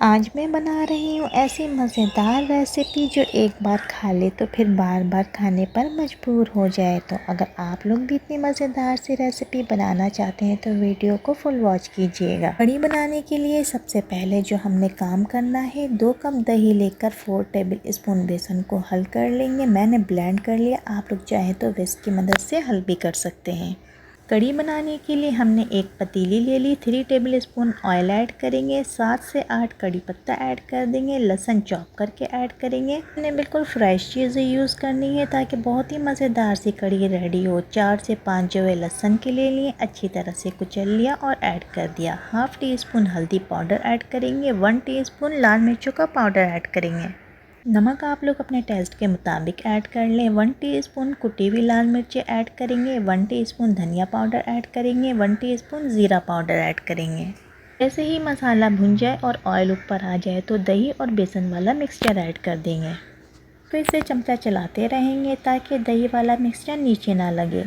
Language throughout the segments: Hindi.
आज मैं बना रही हूँ ऐसी मज़ेदार रेसिपी जो एक बार खा ले तो फिर बार बार खाने पर मजबूर हो जाए। तो अगर आप लोग भी इतनी मज़ेदार सी रेसिपी बनाना चाहते हैं तो वीडियो को फुल वॉच कीजिएगा। कढ़ी बनाने के लिए सबसे पहले जो हमने काम करना है, 2 कप दही लेकर 4 टेबल स्पून बेसन को हल कर लेंगे। मैंने ब्लेंड कर लिया, आप लोग चाहें तो विस्क की मदद से हल भी कर सकते हैं। कढ़ी बनाने के लिए हमने एक पतीली ले ली, 3 टेबल स्पून ऑयल ऐड करेंगे, 7 से 8 कड़ी पत्ता ऐड कर देंगे, लहसुन चॉप करके ऐड करेंगे। हमने बिल्कुल फ्रेश चीज़ें यूज़ करनी है ताकि बहुत ही मज़ेदार सी कढ़ी रेडी हो। 4 से 5 जवे लहसुन के ले लिए, अच्छी तरह से कुचल लिया और ऐड कर दिया। हाफ टी स्पून हल्दी पाउडर ऐड करेंगे, 1 टीस्पून लाल मिर्चों का पाउडर ऐड करेंगे। नमक आप लोग अपने टेस्ट के मुताबिक ऐड कर लें। 1 टीस्पून कुटी हुई लाल मिर्चें ऐड करेंगे, 1 टीस्पून धनिया पाउडर ऐड करेंगे, 1 टीस्पून ज़ीरा पाउडर ऐड करेंगे। जैसे ही मसाला भुन जाए और ऑयल ऊपर आ जाए तो दही और बेसन वाला मिक्सचर ऐड कर देंगे। फिर से चमचा चलाते रहेंगे ताकि दही वाला मिक्सचर नीचे ना लगे।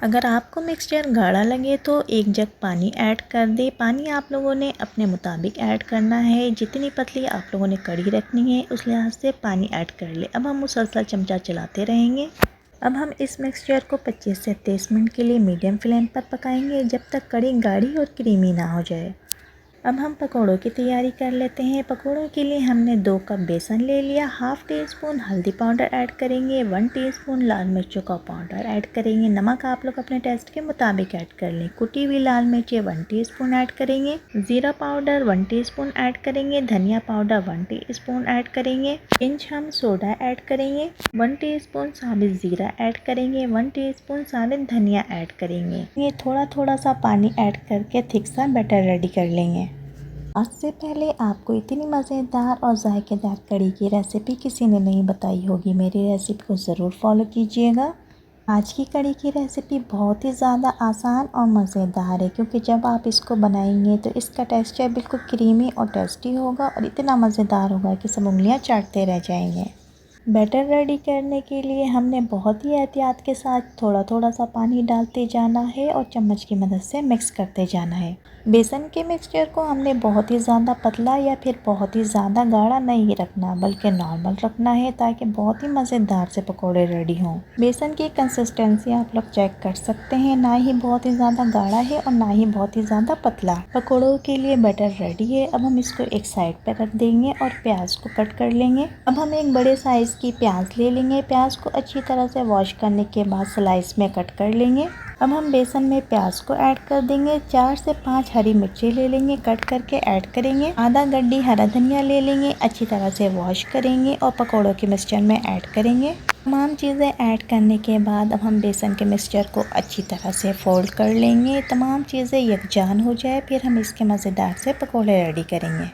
अगर आपको मिक्सचर गाढ़ा लगे तो 1 जग पानी ऐड कर दे। पानी आप लोगों ने अपने मुताबिक ऐड करना है, जितनी पतली आप लोगों ने कढ़ी रखनी है उस लिहाज से पानी ऐड कर ले। अब हम मुसलसल चमचा चलाते रहेंगे। अब हम इस मिक्सचर को 25 से 30 मिनट के लिए मीडियम फ्लेम पर पकाएंगे, जब तक कढ़ी गाढ़ी और क्रीमी ना हो जाए। अब हम पकौड़ों की तैयारी कर लेते हैं। पकौड़ों के लिए हमने 2 कप बेसन ले लिया, हाफ टी स्पून हल्दी पाउडर ऐड करेंगे, 1 टीस्पून लाल मिर्चों का पाउडर ऐड करेंगे। नमक आप लोग अपने टेस्ट के मुताबिक ऐड कर लें। कुटी हुई लाल मिर्चें 1 टीस्पून ऐड करेंगे, ज़ीरा पाउडर 1 टीस्पून ऐड करेंगे, धनिया पाउडर 1 टीस्पून ऐड करेंगे, इंच हम सोडा ऐड करेंगे, 1 टीस्पून साबित ज़ीरा ऐड करेंगे, 1 टीस्पून साबित धनिया ऐड करेंगे। ये थोड़ा थोड़ा सा पानी ऐड करके थिक सा बैटर रेडी कर लेंगे। आज से पहले आपको इतनी मज़ेदार और जायकेदार कढ़ी की रेसिपी किसी ने नहीं बताई होगी। मेरी रेसिपी को ज़रूर फॉलो कीजिएगा। आज की कढ़ी की रेसिपी बहुत ही ज़्यादा आसान और मज़ेदार है, क्योंकि जब आप इसको बनाएंगे तो इसका टेक्सचर बिल्कुल क्रीमी और टेस्टी होगा और इतना मज़ेदार होगा कि सब उंगलियां चाटते रह जाएंगे। बैटर रेडी करने के लिए हमने बहुत ही एहतियात के साथ थोड़ा थोड़ा सा पानी डालते जाना है और चम्मच की मदद से मिक्स करते जाना है। बेसन के मिक्सचर को हमने बहुत ही ज़्यादा पतला या फिर बहुत ही ज़्यादा गाढ़ा नहीं रखना, बल्कि नॉर्मल रखना है ताकि बहुत ही मज़ेदार से पकोड़े रेडी हों। बेसन की कंसिस्टेंसी आप लोग चेक कर सकते हैं, ना ही बहुत ही ज़्यादा गाढ़ा है और ना ही बहुत ही ज़्यादा पतला। पकोड़ों के लिए बैटर रेडी है। अब हम इसको एक साइड पर रख देंगे और प्याज को कट कर लेंगे। अब हम एक बड़े साइज़ की प्याज ले लेंगे। प्याज को अच्छी तरह से वॉश करने के बाद स्लाइस में कट कर लेंगे। अब हम बेसन में प्याज को ऐड कर देंगे। 4 से 5 हरी मिर्ची ले लेंगे, कट करके ऐड करेंगे। आधा गड्डी हरा धनिया ले लेंगे, अच्छी तरह से वॉश करेंगे और पकौड़ों के मिक्सचर में ऐड करेंगे। तमाम चीज़ें ऐड करने के बाद अब हम बेसन के मिक्सचर को अच्छी तरह से फोल्ड कर लेंगे। तमाम चीज़ें यकजान हो जाए फिर हम इसके मज़ेदार से पकौड़े रेडी करेंगे।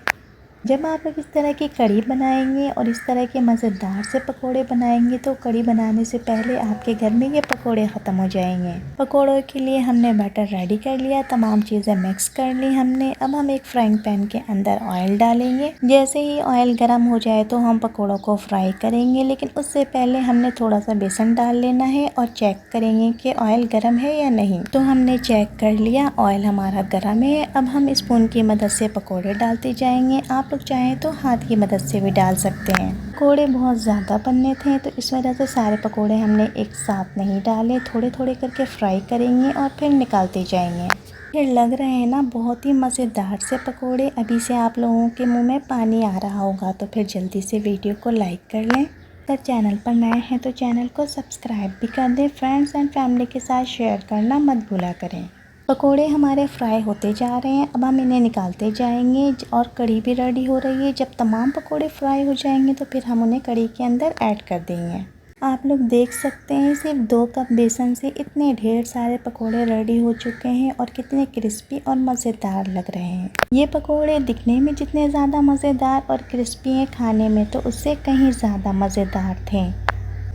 जब आप लोग इस तरह की कढ़ी बनाएंगे और इस तरह के मज़ेदार से पकोड़े बनाएंगे तो कढ़ी बनाने से पहले आपके घर में ये पकोड़े ख़त्म हो जाएंगे। पकोड़ों के लिए हमने बैटर रेडी कर लिया, तमाम चीज़ें मिक्स कर ली हमने। अब हम एक फ्राइंग पैन के अंदर ऑयल डालेंगे। जैसे ही ऑयल गर्म हो जाए तो हम पकोड़ों को फ्राई करेंगे, लेकिन उससे पहले हमने थोड़ा सा बेसन डाल लेना है और चेक करेंगे कि ऑयल गर्म है या नहीं। तो हमने चेक कर लिया, ऑयल हमारा गर्म है। अब हम स्पून की मदद से पकोड़े डालते जाएंगे। आप लोग चाहें तो हाथ की मदद से भी डाल सकते हैं। पकोड़े बहुत ज़्यादा बनने थे तो इस वजह से सारे पकोड़े हमने एक साथ नहीं डाले, थोड़े थोड़े करके फ्राई करेंगे और फिर निकालते जाएंगे। फिर लग रहे हैं ना बहुत ही मज़ेदार से पकोड़े। अभी से आप लोगों के मुंह में पानी आ रहा होगा, तो फिर जल्दी से वीडियो को लाइक कर लें। अगर चैनल पर नए हैं तो चैनल को सब्सक्राइब भी कर दें। फ्रेंड्स एंड फैमिली के साथ शेयर करना मत भूला करें। पकोड़े हमारे फ्राई होते जा रहे हैं, अब हम इन्हें निकालते जाएंगे और कढ़ी भी रेडी हो रही है। जब तमाम पकोड़े फ्राई हो जाएंगे तो फिर हम उन्हें कढ़ी के अंदर ऐड कर देंगे। आप लोग देख सकते हैं सिर्फ 2 कप बेसन से इतने ढेर सारे पकोड़े रेडी हो चुके हैं और कितने क्रिस्पी और मज़ेदार लग रहे हैं। ये पकोड़े दिखने में जितने ज़्यादा मज़ेदार और क्रिस्पी हैं, खाने में तो उससे कहीं ज़्यादा मज़ेदार थे।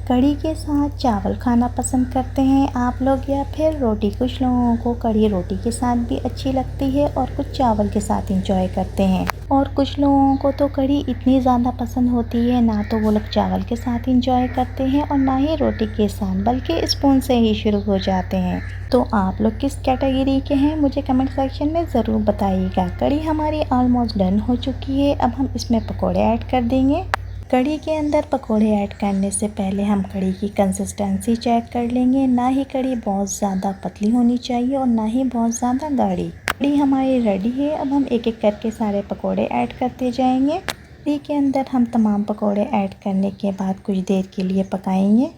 कढ़ी के साथ चावल खाना पसंद करते हैं आप लोग या फिर रोटी। कुछ लोगों को कढ़ी रोटी के साथ भी अच्छी लगती है और कुछ चावल के साथ इंजॉय करते हैं। और कुछ लोगों को तो कढ़ी इतनी ज़्यादा पसंद होती है ना तो वो लोग चावल के साथ इंजॉय करते हैं और ना ही रोटी के साथ, बल्कि स्पून से ही शुरू हो जाते हैं। तो आप लोग किस कैटेगरी के हैं मुझे कमेंट सेक्शन में ज़रूर बताइएगा। कढ़ी हमारी ऑलमोस्ट डन हो चुकी है। अब हम इसमें पकौड़े ऐड कर देंगे। कढ़ी के अंदर पकोड़े ऐड करने से पहले हम कढ़ी की कंसिस्टेंसी चेक कर लेंगे। ना ही कढ़ी बहुत ज़्यादा पतली होनी चाहिए और ना ही बहुत ज़्यादा गाढ़ी। कढ़ी हमारी रेडी है। अब हम एक एक करके सारे पकोड़े ऐड करते जाएंगे। कढ़ी के अंदर हम तमाम पकोड़े ऐड करने के बाद कुछ देर के लिए पकाएंगे।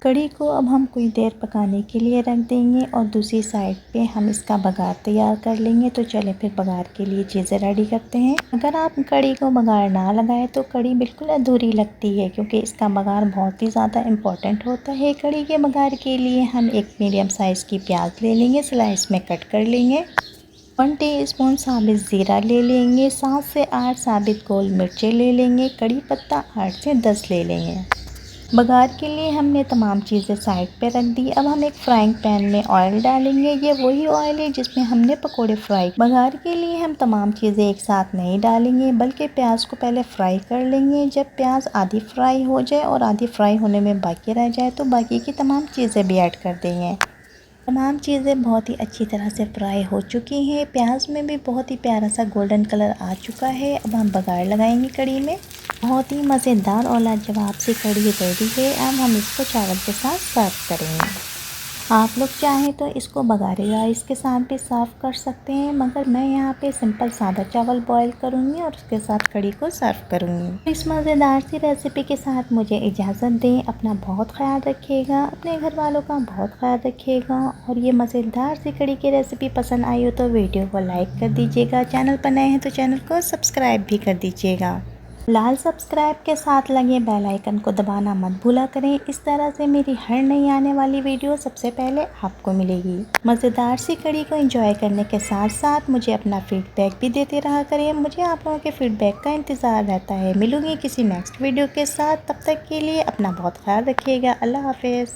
कढ़ी को अब हम कुछ देर पकाने के लिए रख देंगे और दूसरी साइड पे हम इसका बघार तैयार कर लेंगे। तो चलें फिर बघार के लिए चीज़ें रेडी करते हैं। अगर आप कढ़ी को बघार ना लगाए तो कढ़ी बिल्कुल अधूरी लगती है, क्योंकि इसका बघार बहुत ही ज़्यादा इम्पोर्टेंट होता है। कढ़ी के बघार के लिए हम एक मीडियम साइज़ की प्याज ले लेंगे, स्लाइस में कट कर लेंगे। 1 टीस्पून साबित ज़ीरा ले लेंगे। 7 से 8 साबित गोल मिर्चें ले लेंगे। कड़ी पत्ता 8 से 10 ले लेंगे। बघार के लिए हमने तमाम चीज़ें साइड पे रख दी। अब हम एक फ्राइंग पैन में ऑयल डालेंगे। ये वही ऑयल है जिसमें हमने पकोड़े फ्राई। बघार के लिए हम तमाम चीज़ें एक साथ नहीं डालेंगे, बल्कि प्याज को पहले फ्राई कर लेंगे। जब प्याज आधी फ्राई हो जाए और आधी फ्राई होने में बाकी रह जाए तो बाकी की तमाम चीज़ें भी ऐड कर देंगे। तमाम चीज़ें बहुत ही अच्छी तरह से फ्राई हो चुकी हैं। प्याज में भी बहुत ही प्यारा सा गोल्डन कलर आ चुका है। अब हम बघार लगाएंगे कढ़ी में। बहुत ही मज़ेदार और लाजवाब सी कढ़ी रेडी है। अब हम इसको चावल के साथ सर्व करेंगे। आप लोग चाहें तो इसको बघारे राइस के साथ भी सर्व कर सकते हैं, मगर मैं यहाँ पे सिंपल सादा चावल बॉईल करूँगी और उसके साथ कढ़ी को सर्व करूँगी। इस मज़ेदार सी रेसिपी के साथ मुझे इजाज़त दें। अपना बहुत ख्याल रखिएगा, अपने घर वालों का बहुत ख्याल रखिएगा। और ये मज़ेदार सी कढ़ी की रेसिपी पसंद आई हो तो वीडियो को लाइक कर दीजिएगा। चैनल पर नए हैं तो चैनल को सब्सक्राइब भी कर दीजिएगा। लाल सब्सक्राइब के साथ लगे बेल आइकन को दबाना मत भूला करें। इस तरह से मेरी हर नई आने वाली वीडियो सबसे पहले आपको मिलेगी। मज़ेदार सी कढ़ी को एंजॉय करने के साथ साथ मुझे अपना फीडबैक भी देते रहा करें। मुझे आप लोगों के फीडबैक का इंतज़ार रहता है। मिलूंगी किसी नेक्स्ट वीडियो के साथ। तब तक के लिए अपना बहुत ख्याल रखिएगा। अल्लाह हाफिज़।